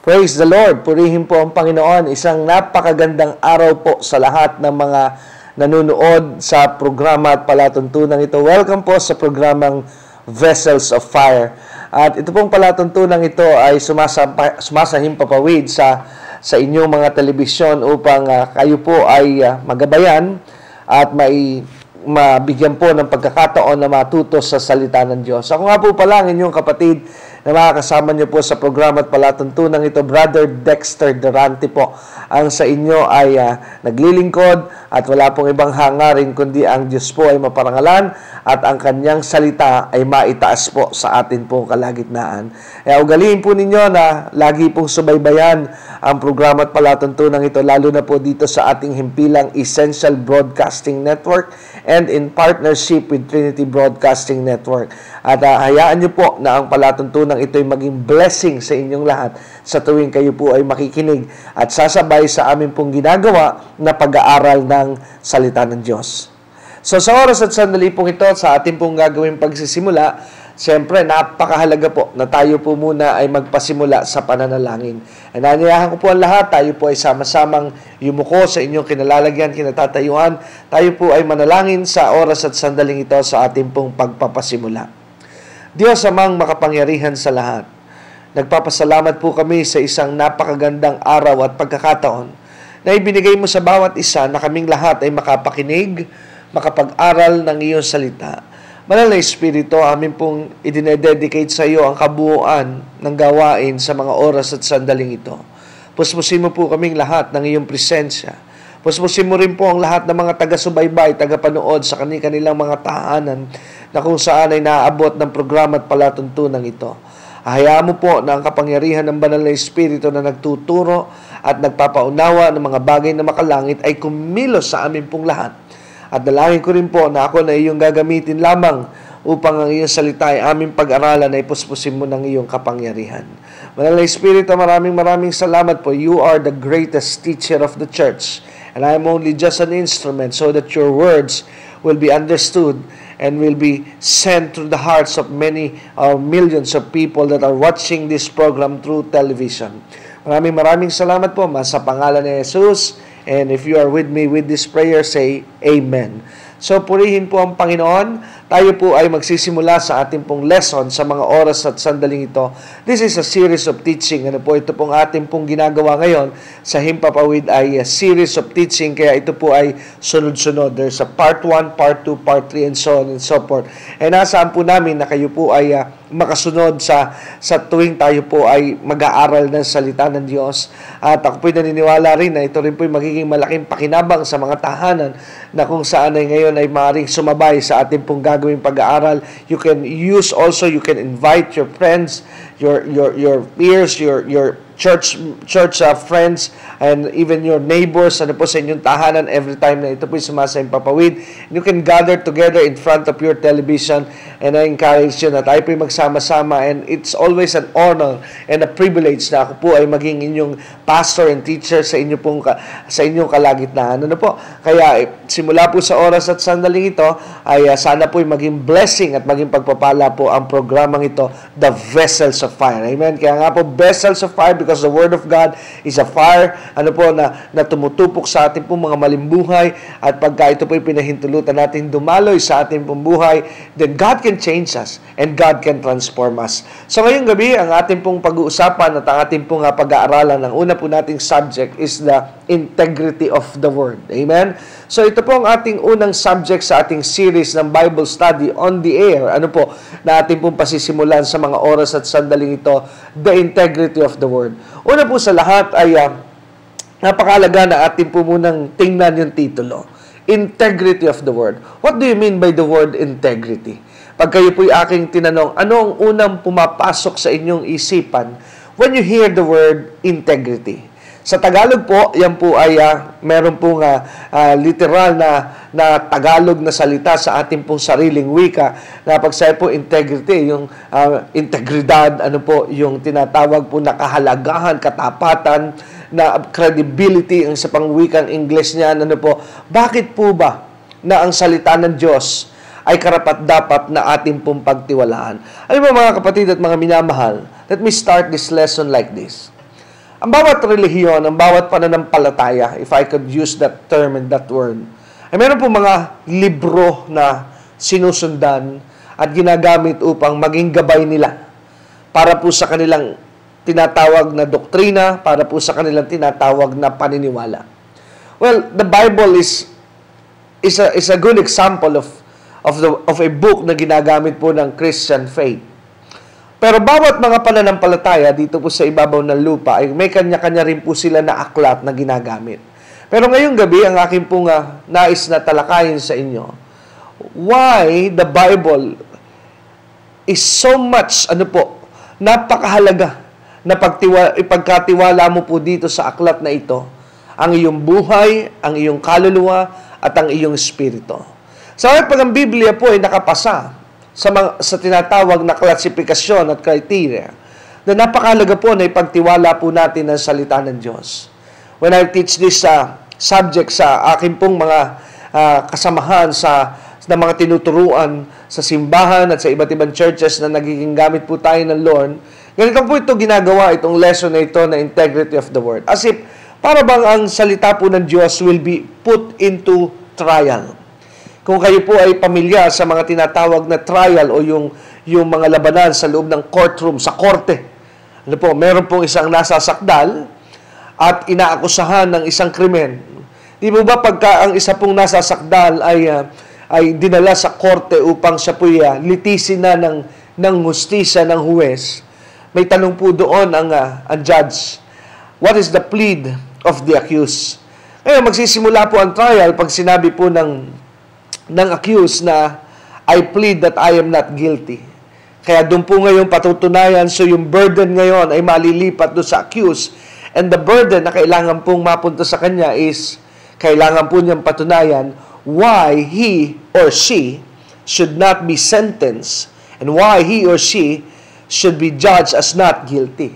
Praise the Lord. Purihin po ang Panginoon. Isang napakagandang araw po sa lahat ng mga nanonood sa programa at palatuntunan ito. Welcome po sa programang Vessels of Fire. At ito pong palatuntunan ito ay sumasahimpapawid sa inyong mga telebisyon upang kayo po ay magabayan at mabigyan po ng pagkakataon na matuto sa salita ng Diyos. Ako nga po pala ang inyong kapatid na makakasama niyo po sa programa at palatuntunan ito, Brother Dexter Durante po. Ang sa inyo ay naglilingkod at wala pong ibang hangarin kundi ang Diyos po ay maparangalan at ang kanyang salita ay maitaas po sa atin pong kalagitnaan. Kaya ugaliin po ninyo na lagi pong subaybayan ang programa at palatuntunan ito, lalo na po dito sa ating himpilang Essential Broadcasting Network and in partnership with Trinity Broadcasting Network. At hayaan niyo po na ang palatuntunan ito ay maging blessing sa inyong lahat sa tuwing kayo po ay makikinig at sasabay sa amin pong ginagawa na pag-aaral ng salita ng Diyos. So sa oras at sandali pong ito, sa ating pong gagawing pagsisimula, siyempre napakahalaga po na tayo po muna ay magpasimula sa pananalangin. At nanyayahan ko po ang lahat, tayo po ay sama-samang yumuko sa inyong kinalalagyan, kinatatayuan. Tayo po ay manalangin sa oras at sandaling ito sa ating pong pagpapasimula. Diyos amang makapangyarihan sa lahat, nagpapasalamat po kami sa isang napakagandang araw at pagkakataon na ibinigay mo sa bawat isa na kaming lahat ay makapakinig, makapag-aral ng iyong salita. Banal na Espiritu, amin pong idinededicate sa iyo ang kabuuan ng gawain sa mga oras at sandaling ito. Puspusin mo po kaming lahat ng iyong presensya. Puspusin mo rin po ang lahat ng mga taga-subaybay, taga-panood sa kanilang mga tahanan na kung saan ay naaabot ng programa at palatuntunan ito. Hayaan mo po na ang kapangyarihan ng Banal na Espiritu na nagtuturo at nagpapaunawa ng mga bagay na makalangit ay kumilos sa amin pong lahat. At dalangin ko rin po na ako na iyong gagamitin lamang upang ang iyong salita ay aming pag-aralan ay puspusin mo ng iyong kapangyarihan. Banal na Espiritu, maraming salamat po. You are the greatest teacher of the church. And I am only just an instrument so that your words will be understood and will be sent through the hearts of many or millions of people that are watching this program through television. Maraming salamat po sa pangalan ni Jesus. And if you are with me with this prayer, say Amen. So, purihin po ang Panginoon. Tayo po ay magsisimula sa ating pong lesson sa mga oras at sandaling ito. This is a series of teaching. Ano po, ito pong ating pong ginagawa ngayon sa Himpapawid ay a series of teaching. Kaya ito po ay sunod-sunod. There's a part 1, part 2, part 3, and so on and so forth. And nasaan po namin na kayo po ay makasunod sa tuwing tayo po ay mag-aaral ng salita ng Diyos. At ako po'y naniniwala rin na ito rin po'y magiging malaking pakinabang sa mga tahanan na kung saan ay ngayon ay maaaring sumabay sa ating pong gagawing pag-aaral. You can invite your friends, your peers, your church friends, and even your neighbors, ano po sa inyong tahanan every time na ito po sumasahimpapawid. You can gather together in front of your television, and I encourage you na tayo po magsama-sama, and it's always an honor and a privilege na ako po ay maging inyong pastor and teacher sa inyong kalagitnaan. Ano po? Kaya simula po sa oras at sandaling ito ay sana po ay maging blessing at maging pagpapala po ang programang ito, The Vessels of Fire. Amen? Kaya nga po, Vessels of Fire because the Word of God is a fire, na tumutupok sa ating pong mga malimbuhay, at pagka ito po pinahintulutan natin dumaloy sa ating pong buhay, then God can change us and God can transform us. So ngayong gabi, ang ating pong pag-uusapan at ang ating pong pag-aaralan, ang una po nating subject is the integrity of the Word. Amen? So ito po ang ating unang subject sa ating series ng Bible Study on the Air. Na ating pong pasisimulan sa mga oras at sandaling ito, the integrity of the Word. Una po sa lahat ay napakalaga na ating po munang tingnan yung titulo. Integrity of the Word. What do you mean by the word integrity? Pag kayo po'y aking tinanong, ano ang unang pumapasok sa inyong isipan when you hear the word integrity? Sa Tagalog po, yan po ay meron pong literal na Tagalog na salita sa ating pong sariling wika na pagsabi po integrity, yung integridad, yung tinatawag po na kahalagahan, katapatan, na credibility, ang sa pangwikang English niyan, bakit po ba na ang salita ng Diyos ay karapat-dapat na ating pong pagtiwalaan? Alam mo mga kapatid at mga minamahal, let me start this lesson like this. ang bawat relihiyon, ang bawat pananampalataya, if I could use that term and that word, ay meron po mga libro na sinusundan at ginagamit upang maging gabay nila para po sa kanilang tinatawag na doktrina, para po sa kanilang tinatawag na paniniwala. Well, the Bible is a good example of a book na ginagamit po ng Christian faith. Pero bawat mga pananampalataya dito po sa ibabaw ng lupa ay may kanya-kanya rin po sila na aklat na ginagamit. Pero ngayong gabi, ang aking pong nais na talakayin sa inyo, why the Bible is so much, napakahalaga na ipagkatiwala mo po dito sa aklat na ito, ang iyong buhay, ang iyong kaluluwa, at ang iyong espiritu. Pag ang Biblia po ay nakapasa sa tinatawag na klasifikasyon at criteria, na napakahalaga po na ipagtiwala po natin ang salita ng Diyos. When I teach this subject sa aking pong mga kasamahan na mga tinuturuan sa simbahan at sa iba't ibang churches na nagiging gamit po tayo ng Lord, ganito po ito ginagawa, itong lesson na ito na integrity of the Word. As if, para bang ang salita po ng Diyos will be put into trial. Kung kayo po ay pamilyar sa mga tinatawag na trial o yung mga labanan sa loob ng courtroom, sa korte. Meron pong isang nasasakdal at inaakusahan ng isang krimen. Di mo ba pagka ang isa pong nasasakdal ay dinala sa korte upang siya po litisin na ng hustisya ng huwes, may tanong po doon ang judge, what is the plea of the accused? Ngayon, magsisimula po ang trial pag sinabi po ng accused na I plead that I am not guilty. Kaya doon po ngayon patutunayan, so yung burden ngayon ay malilipat doon sa accused, and the burden na kailangan pong mapunta sa kanya is kailangan po niyang patunayan why he or she should not be sentenced and why he or she should be judged as not guilty.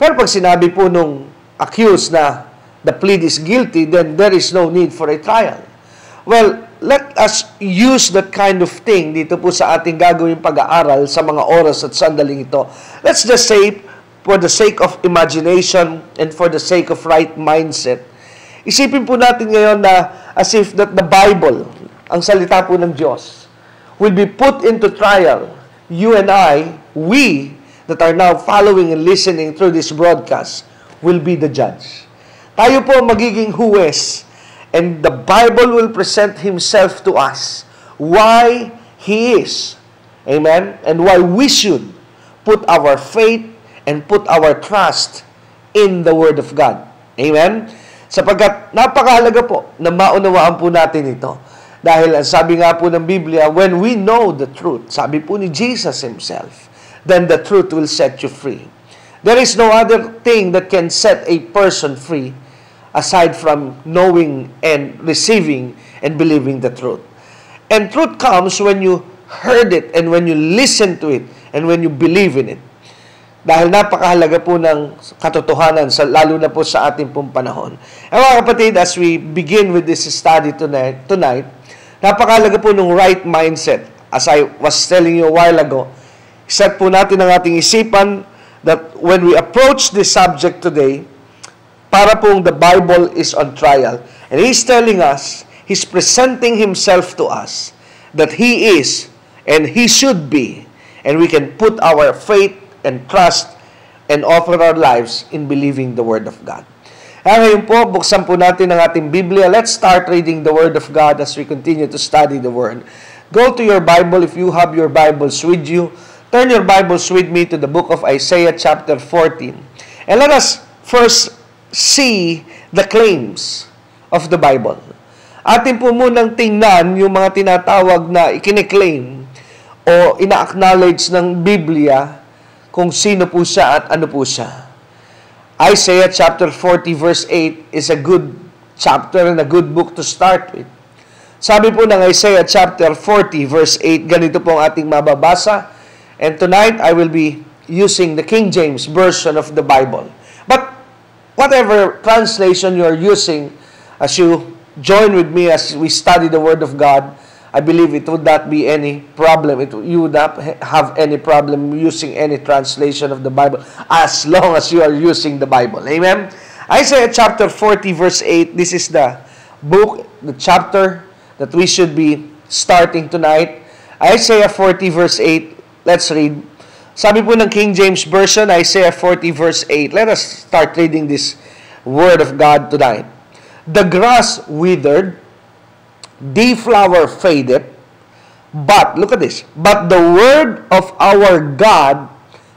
Pero pag sinabi po nung accused na the plea is guilty, then there is no need for a trial. Well, let us use that kind of thing dito po sa ating gagawing pag-aaral sa mga oras at sandaling ito. Let's just say, for the sake of imagination and for the sake of right mindset, isipin po natin ngayon na as if that the Bible, ang salita po ng Diyos, will be put into trial. You and I, we that are now following and listening through this broadcast, will be the judge. Tayo po magiging huwes, and the Bible will present Himself to us, why He is. Amen? And why we should put our faith and put our trust in the Word of God. Amen? Sapagkat napakahalaga po na maunawaan po natin ito. Dahil ang sabi nga po ng Biblia, when we know the truth, sabi po ni Jesus Himself, then the truth will set you free. There is no other thing that can set a person free aside from knowing and receiving and believing the truth. And truth comes when you heard it and when you listen to it and when you believe in it. Dahil napakahalaga po ng katotohanan, lalo na po sa ating pong panahon. Mga kapatid, as we begin with this study tonight, napakahalaga po ng right mindset. As I was telling you a while ago, set po natin ang ating isipan that when we approach this subject today, para pong the Bible is on trial. And He's telling us, He's presenting Himself to us, that He is and He should be. And we can put our faith and trust and offer our lives in believing the Word of God. Kaya ngayon po, buksan po natin ang ating Biblia. Let's start reading the Word of God as we continue to study the Word. Go to your Bible if you have your Bibles with you. Turn your Bibles with me to the book of Isaiah chapter 14. And let us first see the claims of the Bible. Atin po munang tingnan yung mga tinatawag na ikiniklaim o ina-acknowledge ng Biblia kung sino po siya at ano po siya. Isaiah chapter 40 verse 8 is a good chapter and a good book to start with. Sabi po ng Isaiah chapter 40 verse 8, ganito po ang ating mababasa. And tonight I will be using the King James version of the Bible. But whatever translation you are using, as you join with me as we study the Word of God, I believe it would not be any problem. You would not have any problem using any translation of the Bible as long as you are using the Bible. Amen? Isaiah chapter 40 verse 8, this is the book, the chapter that we should be starting tonight. Isaiah 40 verse 8, let's read. Sabi po ng King James Version, Isaiah 40 verse 8. Let us start reading this word of God tonight. The grass withered, the flower faded, but, look at this, but the word of our God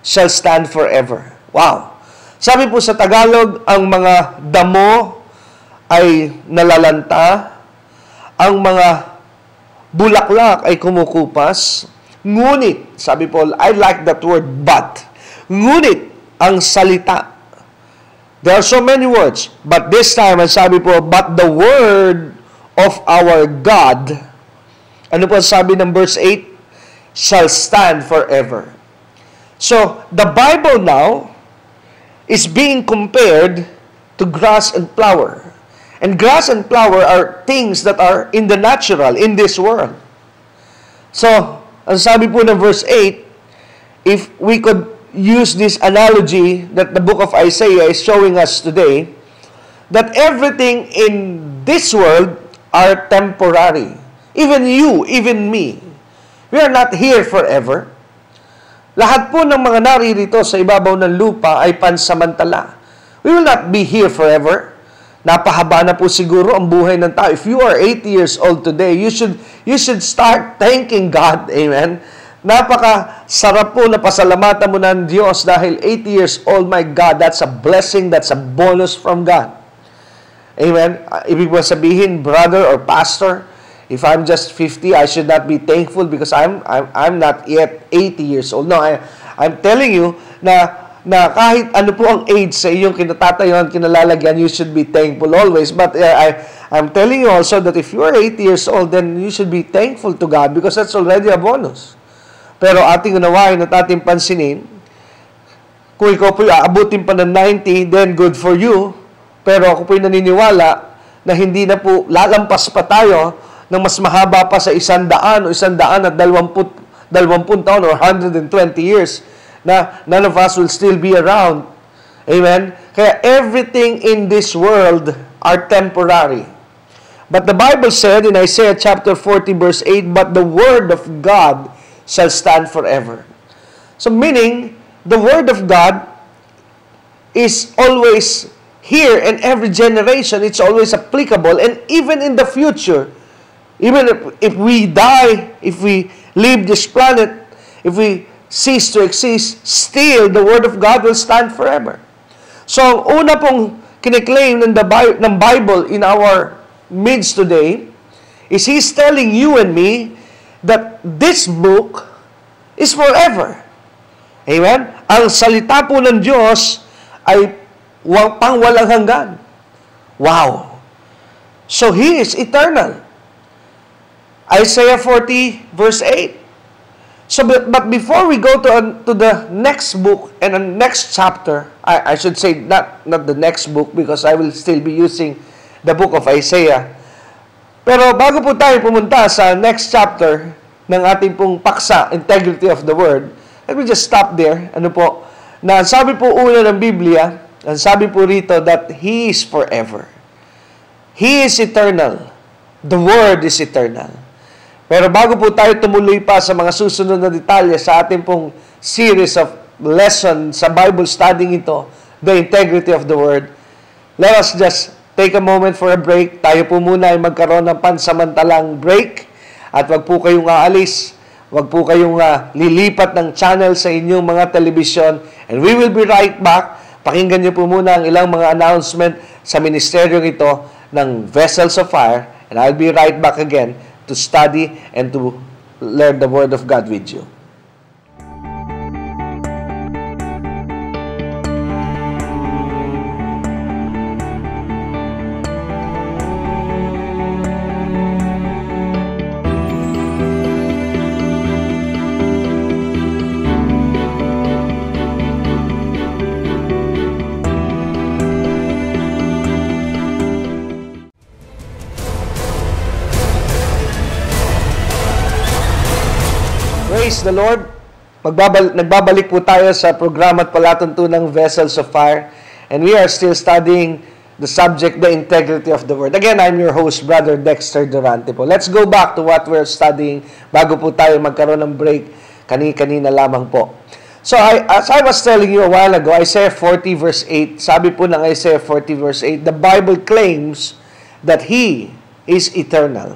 shall stand forever. Wow. Sabi po sa Tagalog, ang mga damo ay nalalanta, ang mga bulaklak ay kumukupas, ngunit, sabi po, I like that word, but, ngunit, ang salita, there are so many words, but this time, ang sabi po, but the word of our God, ano po sabi ng verse 8? Shall stand forever. So, the Bible now is being compared to grass and flower. And grass and flower are things that are in the natural, in this world. So, ang sabi po ng verse 8, if we could use this analogy that the book of Isaiah is showing us today, that everything in this world are temporary. Even you, even me. We are not here forever. Lahat po ng mga naririto sa ibabaw ng lupa ay pansamantala. We will not be here forever. Napahaba na po siguro ang buhay ng tao. If you are 80 years old today, you should start thanking God. Amen. Napakasarap po na pasalamatan mo ng Diyos dahil 80 years old, my God, that's a blessing, that's a bonus from God. Amen. Ibig mo sabihin, brother or pastor, if I'm just 50, I should not be thankful because I'm not yet 80 years old. No, I'm telling you na kahit ano po ang age sa iyong kinatatayuan, kinalalagyan, you should be thankful always. But I'm telling you also that if you are 80 years old, then you should be thankful to God because that's already a bonus. Pero ating unawain at ating pansinin, kung ikaw po aabutin pa ng 90, then good for you. Pero ako po'y naniniwala na hindi na po lalampas pa tayo ng mas mahaba pa sa 100 o 120 taon or 120 years na none of us will still be around. Amen? Kaya everything in this world are temporary. But the Bible said in Isaiah chapter 40 verse 8, but the word of God shall stand forever. So meaning, the word of God is always here in every generation. It's always applicable. And even in the future, even if we die, if we leave this planet, if we cease to exist, still the Word of God will stand forever. So, una pong kiniklaim ng Bible in our midst today is He's telling you and me that this book is forever. Amen? Ang salita po ng Diyos ay pang walang hanggan. Wow! So, He is eternal. Isaiah 40 verse 8. So, but before we go to the next book and the next chapter, I should say not the next book because I will still be using the book of Isaiah. Pero bago po tayo pumunta sa next chapter ng ating pong paksa, Integrity of the Word, let me just stop there. Ano po? Na sabi po una ng Biblia, ang sabi po rito that He is forever. He is eternal. The Word is eternal. Pero bago po tayo tumuloy pa sa mga susunod na detalye sa ating pong series of lesson sa Bible studying ito, The Integrity of the Word, let us just take a moment for a break. Tayo po muna ay magkaroon ng pansamantalang break at wag po kayong aalis, wag po kayong lilipat ng channel sa inyong mga telebisyon, and we will be right back. Pakinggan niyo po muna ang ilang mga announcement sa ministeryong ito ng Vessels of Fire, and I'll be right back again to study and to learn the Word of God with you. Praise the Lord. Nagbabalik po tayo sa programa at palatuntunang Vessels of Fire. And we are still studying the subject, the integrity of the Word. Again, I'm your host, Brother Dexter Durante po. Let's go back to what we're studying bago po tayo magkaroon ng break. Kanina lamang po. So, as I was telling you a while ago, Isaiah 40 verse 8, sabi po ng Isaiah 40 verse 8, the Bible claims that He is eternal.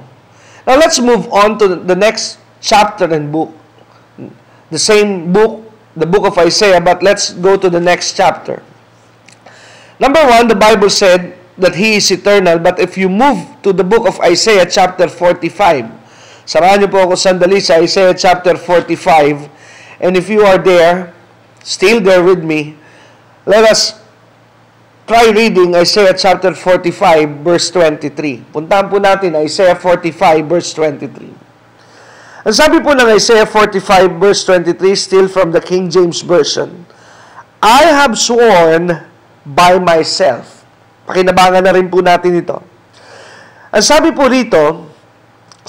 Now, let's move on to the next chapter and book. The same book, the book of Isaiah, but let's go to the next chapter. Number 1, the Bible said that He is eternal, but if you move to the book of Isaiah chapter 45, samahan niyo po ako sandali sa Isaiah chapter 45, and if you are there, still there with me, let us try reading Isaiah chapter 45 verse 23. Puntahan po natin Isaiah 45 verse 23. Ang sabi po ng Isaiah 45 verse 23, still from the King James Version, I have sworn by myself. Pakinabangan na rin po natin ito. Ang sabi po rito,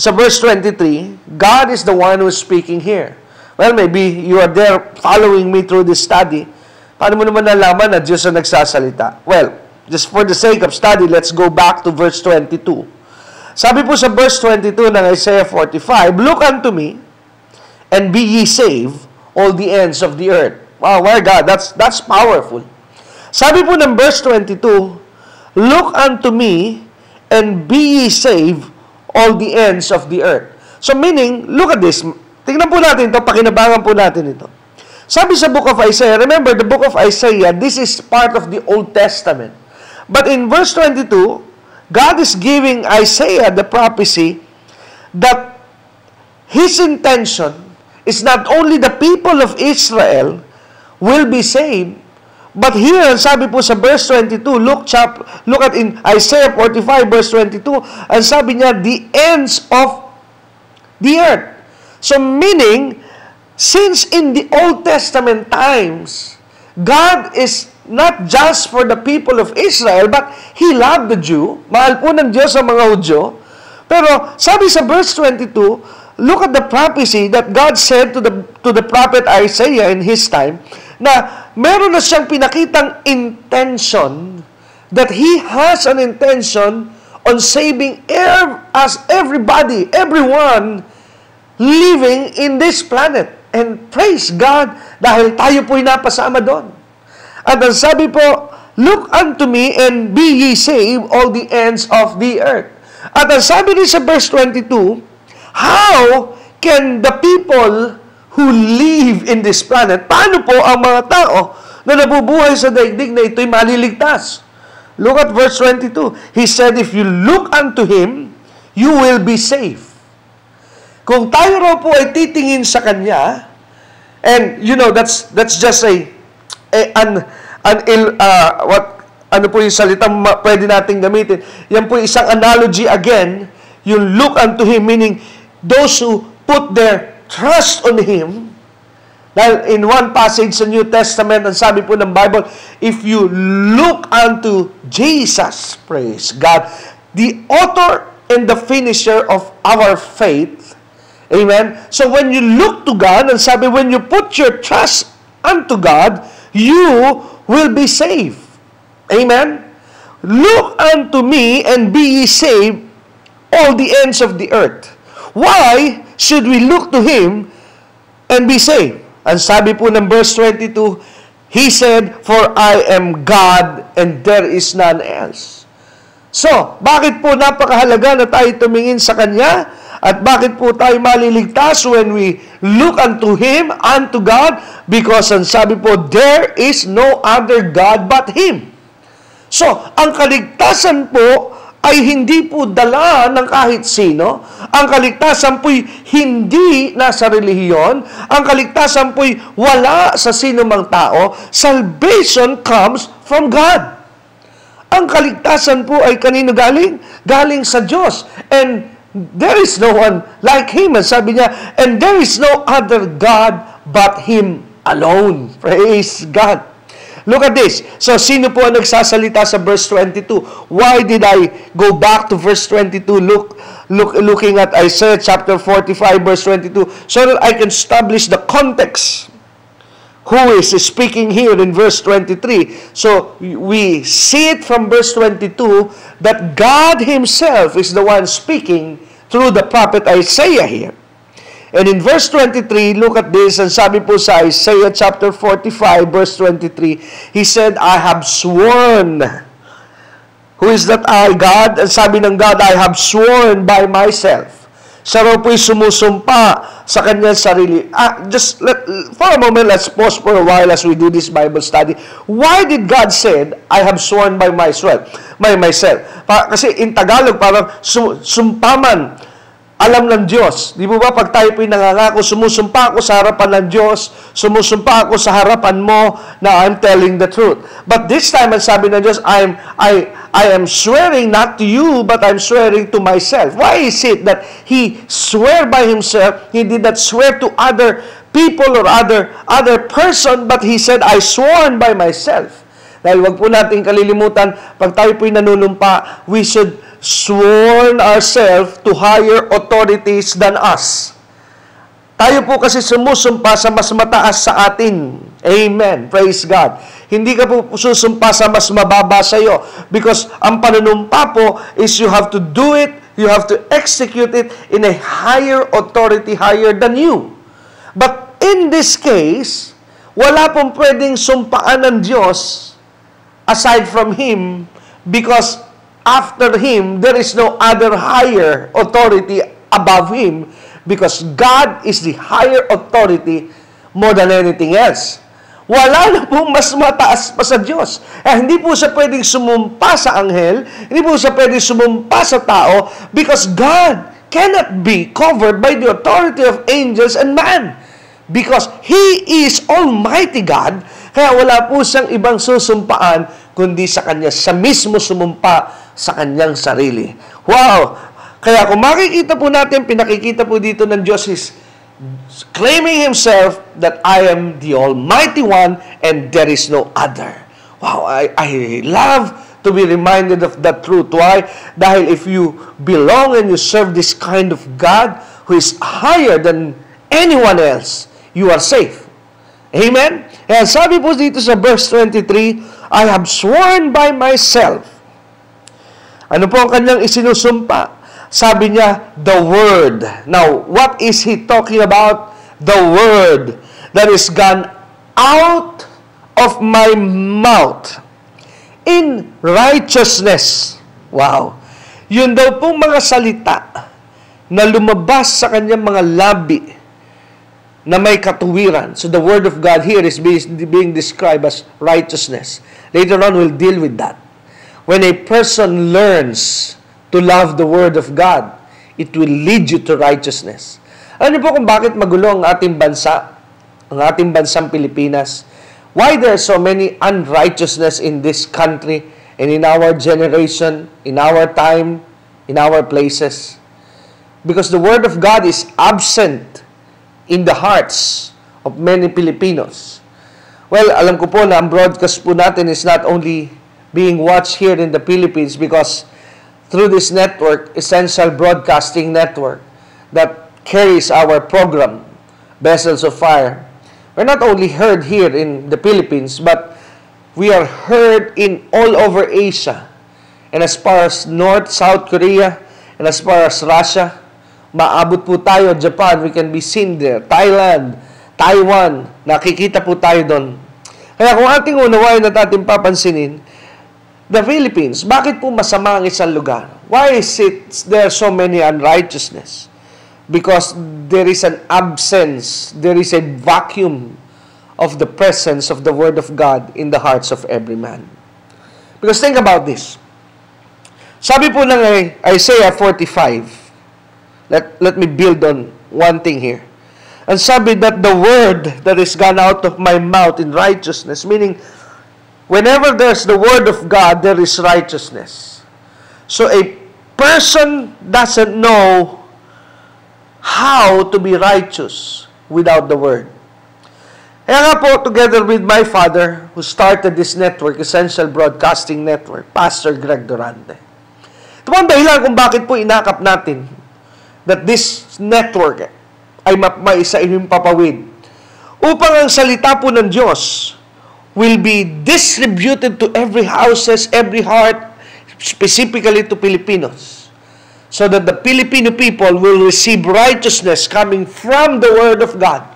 sa verse 23, God is the one who is speaking here. Well, maybe you are there following me through this study. Paano mo naman nalaman na Diyos ang nagsasalita? Well, just for the sake of study, let's go back to verse 22. Sabi po sa verse 22 ng Isaiah 45, look unto me, and be ye saved, all the ends of the earth. Wow, my God, that's powerful. Sabi po ng verse 22, look unto me, and be ye saved, all the ends of the earth. So meaning, look at this. Tingnan po natin ito, pakinabangan po natin ito. Sabi sa book of Isaiah, remember the book of Isaiah, this is part of the Old Testament. But in verse 22, God is giving Isaiah the prophecy that His intention is not only the people of Israel will be saved, but here, sabi po sa verse 22, look at in Isaiah 45 verse 22, ang sabi niya, the ends of the earth. So meaning, since in the Old Testament times, God is not just for the people of Israel, but He loved the Jew. Mahal po ng Diyos ang mga Hudyo. Pero sabi sa verse 22, look at the prophecy that God said to the prophet Isaiah in his time, na meron na siyang pinakitang intention, that He has an intention on saving everybody, everyone living in this planet. And praise God, dahil tayo po'y napasama doon. At ang sabi po, look unto me and be ye saved, all the ends of the earth. At ang sabi rin sa verse 22, how can the people who live in this planet, paano po ang mga tao na nabubuhay sa daigdig na ito'y maliligtas? Look at verse 22. He said, if you look unto Him, you will be safe. Kung tayo raw po ay titingin sa Kanya, and you know, that's just ano po yung salitang pwede nating gamitin. Yan po isang analogy again, yung look unto Him, meaning those who put their trust on Him. Dahil in one passage sa New Testament, ang sabi po ng Bible, if you look unto Jesus, praise God, the author and the finisher of our faith, amen? So when you look to God, and sabi, when you put your trust unto God, you will be saved. Amen? Look unto me and be ye saved, all the ends of the earth. Why should we look to Him and be saved? Ang sabi po ng verse 22, He said, for I am God and there is none else. So, bakit po napakahalaga na tayo tumingin sa Kanya? At bakit po tayo maliligtas when we look unto Him, unto God? Because ang sabi po, there is no other God but Him. So, ang kaligtasan po ay hindi po dala ng kahit sino. Ang kaligtasan po'y hindi nasa relihiyon. Ang kaligtasan po'y wala sa sino mang tao. Salvation comes from God. Ang kaligtasan po ay kanino galing? Galing sa Diyos. And there is no one like Him. And sabi niya, and there is no other God but Him alone. Praise God. Look at this. So, sino po ang nagsasalita sa verse 22? Why did I go back to verse 22? Look looking at Isaiah chapter 45 verse 22 so that I can establish the context. Who is speaking here in verse 23? So we see it from verse 22 that God Himself is the one speaking through the prophet Isaiah here. And in verse 23, look at this, and sabi po sa Isaiah chapter 45 verse 23, He said, I have sworn. Who is that I, God? And sabi ng God, I have sworn by myself. Siya raw po'y sumusumpa sa kanyang sarili. For a moment, let's pause for a while as we do this Bible study. Why did God say, I have sworn by myself? Kasi in Tagalog, parang sumpaman. Alam ng Diyos. Di ba pag tayo po'y nangangako, sumusumpa ako sa harapan ng Diyos, sumusumpa ako sa harapan mo na I'm telling the truth. But this time, ang sabi ng Diyos, I am swearing not to you, but I'm swearing to myself. Why is it that He swear by Himself? He did not swear to other people or other person, but He said, I sworn by myself. Dahil wag po natin kalilimutan, pag tayo po'y nanunumpa, we should sworn ourselves to higher authorities than us. Tayo po kasi sumusumpa sa mas mataas sa atin. Amen. Praise God. Hindi ka po susumpa sa mas mababa sa iyo. Because ang panunumpa po is you have to do it, you have to execute it in a higher authority, higher than you. But in this case, wala pong pwedeng sumpaan ng Diyos aside from Him, because after Him, there is no other higher authority above Him, because God is the higher authority more than anything else. Wala na pong mas mataas pa sa Diyos. Hindi po siya pwedeng sumumpa sa anghel, hindi po siya pwedeng sumumpa sa tao, because God cannot be covered by the authority of angels and man. Because He is Almighty God, kaya wala po siyang ibang susumpaan kundi sa Kanya. Siya mismo sumumpa sa Kanyang sarili. Wow! Kaya kung makikita po natin, pinakikita po dito ng Diyos is claiming Himself that I am the Almighty One and there is no other. Wow! I love to be reminded of that truth. Why? Dahil if you belong and you serve this kind of God who is higher than anyone else, you are safe. Amen? Kaya sabi po dito sa verse 23, I have sworn by myself. Ano po ang kanyang isinusumpa? Sabi niya, the Word. Now, what is he talking about? The Word that is gone out of my mouth in righteousness. Wow. Yun daw pong mga salita na lumabas sa kanyang mga labi na may katuwiran. So the Word of God here is being described as righteousness. Later on, we'll deal with that. When a person learns to love the Word of God, it will lead you to righteousness. Alam niyo po kung bakit magulo ang ating bansa, ang ating bansang Pilipinas? Why there are so many unrighteousness in this country and in our generation, in our time, in our places? Because the Word of God is absent in the hearts of many Filipinos. Well, alam ko po na ang broadcast po natin is not only being watched here in the Philippines because through this network, Essential Broadcasting Network, that carries our program, Vessels of Fire, we're not only heard here in the Philippines, but we are heard in all over Asia. And as far as North, South Korea, and as far as Russia, maabot po tayo, Japan, we can be seen there. Thailand, Taiwan, nakikita po tayo doon. Kaya kung ating unawain at ating papansinin, the Philippines, bakit po masama ang isang lugar? Why is it there so many unrighteousness? Because there is an absence, there is a vacuum of the presence of the Word of God in the hearts of every man. Because think about this. Sabi po ng Isaiah 45, Let me build on one thing here. And sabi that the word that is gone out of my mouth in righteousness, meaning whenever there's the Word of God, there is righteousness. So a person doesn't know how to be righteous without the Word. Kaya nga po, together with my father, who started this network, Essential Broadcasting Network, Pastor Greg Durante, Ito ang dahilan kung bakit po inakap natin that this network ay maisa inyong papawid upang ang salita po ng Diyos will be distributed to every houses, every heart, specifically to Filipinos, so that the Filipino people will receive righteousness coming from the Word of God.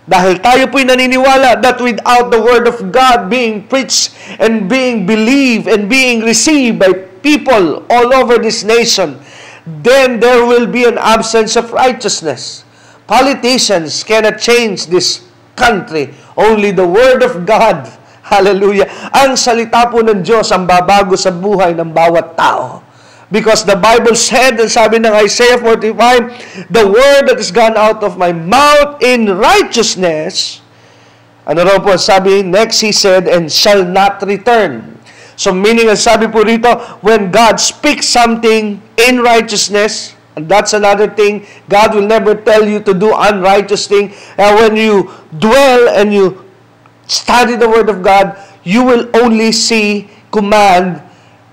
Dahil tayo po'y naniniwala that without the Word of God being preached and being believed and being received by people all over this nation, then there will be an absence of righteousness. Politicians cannot change this country. Only the Word of God, hallelujah, ang salita po ng Diyos ang babago sa buhay ng bawat tao. Because the Bible said, and sabi ng Isaiah 45, the word that is gone out of my mouth in righteousness, ano raw po sabi, next he said, and shall not return. So meaning, ang sabi po rito, when God speaks something in righteousness, and that's another thing, God will never tell you to do unrighteous thing. And when you dwell and you study the Word of God, you will only see command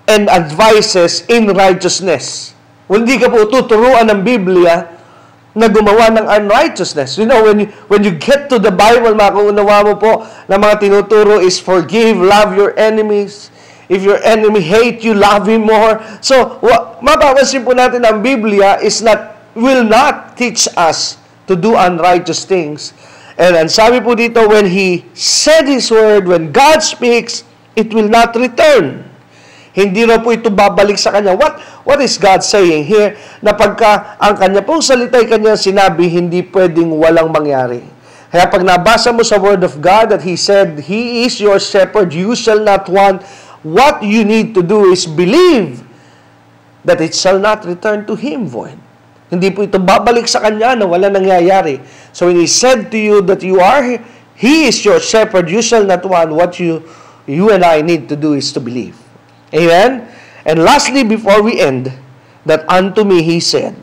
and advices in righteousness. Hindi ka po tuturuan ng Biblia na gumawa ng unrighteousness. You know, when you get to the Bible, makuunawa mo po na mga tinuturo is forgive, love your enemies. If your enemy hate you, love him more. So, mapapansin po natin ang Biblia will not teach us to do unrighteous things. And ang sabi po dito, when He said His word, when God speaks, it will not return. Hindi na po ito babalik sa Kanya. What is God saying here? Na pagka ang Kanya pong salita ay Kanya sinabi, hindi pwedeng walang mangyari. Kaya pag nabasa mo sa Word of God that He said, He is your shepherd, you shall not want. What you need to do is believe that it shall not return to Him void. Hindi po ito babalik sa Kanya na wala nangyayari. So when He said to you that He is your shepherd, you shall not want. What you and I need to do is to believe. Amen? And lastly, before we end, that unto me He said,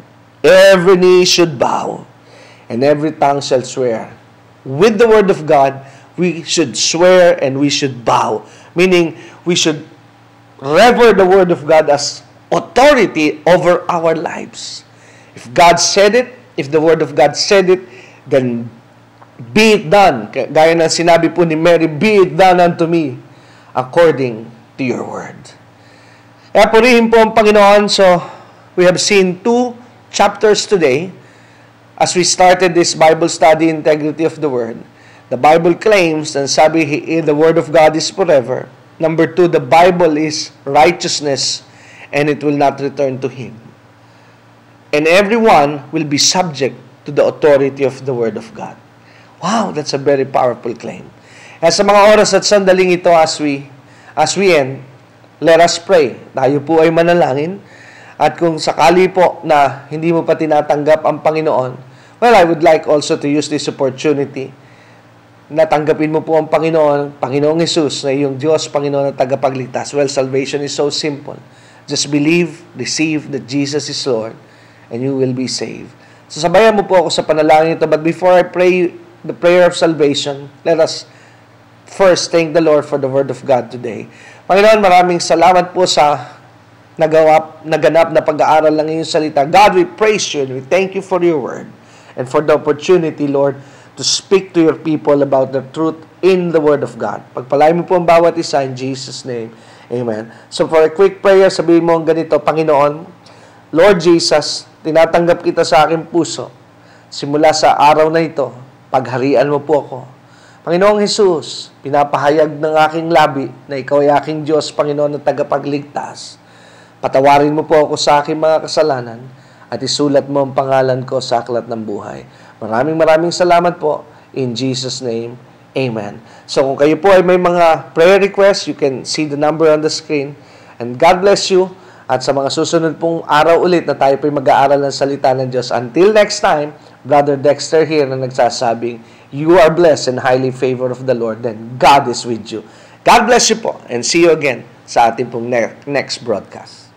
every knee should bow, and every tongue shall swear. With the Word of God, we should swear and we should bow. Meaning, we should revere the Word of God as authority over our lives. If God said it, if the Word of God said it, then be it done. Gaya ng sinabi po ni Mary, be it done unto me according to your word. Kaya purihin po ang Panginoon. So, we have seen 2 chapters today as we started this Bible study, Integrity of the Word. The Bible claims, and sabi, the Word of God is forever. Number 2, the Bible is righteousness, and it will not return to Him. And everyone will be subject to the authority of the Word of God. Wow, that's a very powerful claim. At sa mga oras at sandaling ito, as we end, let us pray. Tayo po ay manalangin. At kung sakali po na hindi mo pa tinatanggap ang Panginoon, well, I would like also to use this opportunity na tanggapin mo po ang Panginoon, Panginoong Jesus, na iyong Diyos, Panginoon na tagapagligtas. Well, salvation is so simple. Just believe, receive that Jesus is Lord, and you will be saved. So sabayan mo po ako sa panalangin ito. But before I pray the prayer of salvation, let us first thank the Lord for the Word of God today. Panginoon, maraming salamat po sa naganap na pag-aaral ng iyong salita. God, we praise you and we thank you for your Word and for the opportunity, Lord, to speak to your people about the truth in the Word of God. Pagpalain mo po ang bawat isa in Jesus' name. Amen. So for a quick prayer, sabihin mo ang ganito, Panginoon, Lord Jesus, tinatanggap kita sa aking puso. Simula sa araw na ito, pagharian mo po ako. Panginoong Jesus, pinapahayag ng aking labi na ikaw ay aking Diyos, Panginoon, na tagapagligtas. Patawarin mo po ako sa aking mga kasalanan at isulat mo ang pangalan ko sa aklat ng buhay. Maraming salamat po. In Jesus' name, amen. So kung kayo po ay may mga prayer requests, you can see the number on the screen. And God bless you. At sa mga susunod pong araw ulit na tayo po'y mag-aaral ng salita ng Diyos. Until next time, Brother Dexter here na nagsasabing, you are blessed and highly favored of the Lord, then God is with you. God bless you po and see you again sa ating pong next broadcast.